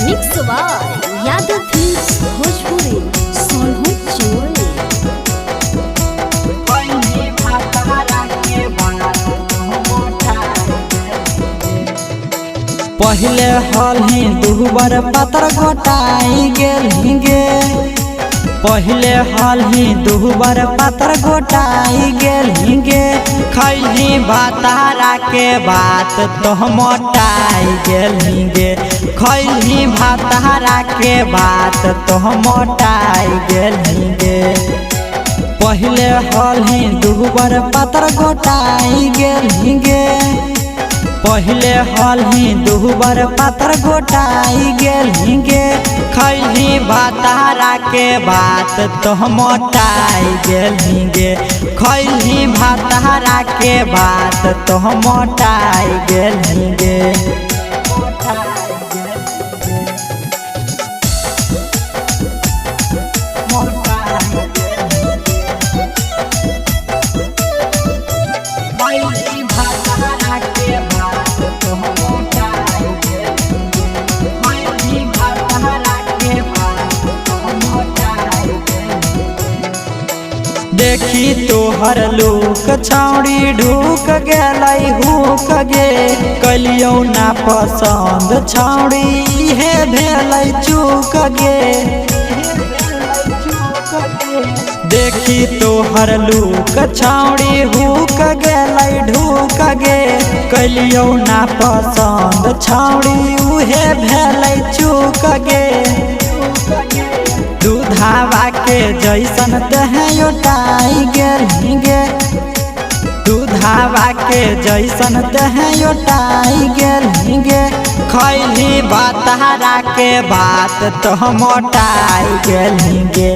Mix Yadav films Bhojpuri Sonu चोरी। पहले हलही दुबर पतर गोटाई गेलहिंगे, पहले हलही दुबर पतर गोटाई गेलहिंगे। खैली भातारा के बात तो मोटाई गेलहिंगे, खैली भातारा के बात तो मोटाई गेलहिंगे। पहले हलही दुबर पतर गोटाई गेलहिंगे, पहले हलही दुबर पतर गोटाई गेलहिंगे। खैली भातारा के बात तो मोटाई गेलहिंगे, खैली भातारा के बात तो मोटाई गेलहिंगे। देखी तोहर लोक छौड़ी ढूक गेलै हुक गे। कलियो ना पसंद छौड़ी हे भेलै चूक गे। देखी तोहर लोक छौड़ी हुक गेलै ढूक गे। कलियो ना पसंद छौड़ी उहे भेलै चूक गे। दूधावा के जैसन दहयोटाई गेलहिंगे, दूधावा के जैसन दहयोटाई गेलहिंगे। खैली भातारा के बात तो मोटाई गेलहिंगे,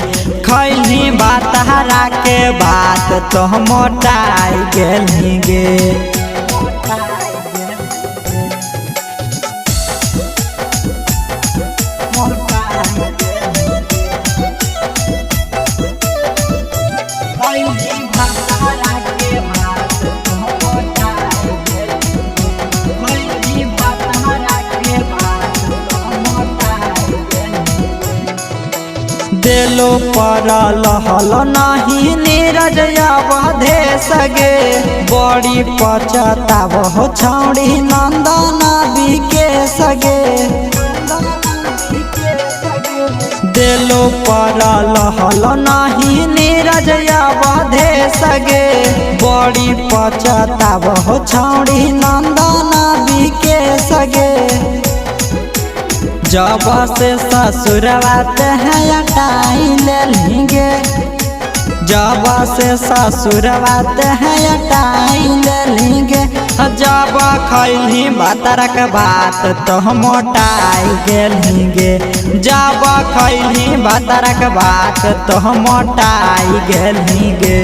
खैली भातारा के बात तो मोटाई गेलहिंगे। दिलो पर लहल नहीं नीरज अवधे सगे। बड़ी पचताव हो छौड़ी नंदना बिके सगे। दिलो पर लहल नहीं नीरज अवधे सगे। बड़ी पचताव हो छौड़ी नंदना बिके सगे। जब से ससुरवा हटाई लेलहिंगे, जब से ससुरवा हटाई लेलहिंगे। जब खैली भातारा के बात तो मोटाई गेलहिंगे, जब खैली भातारा के बात तो मोटाई गेलहिंगे।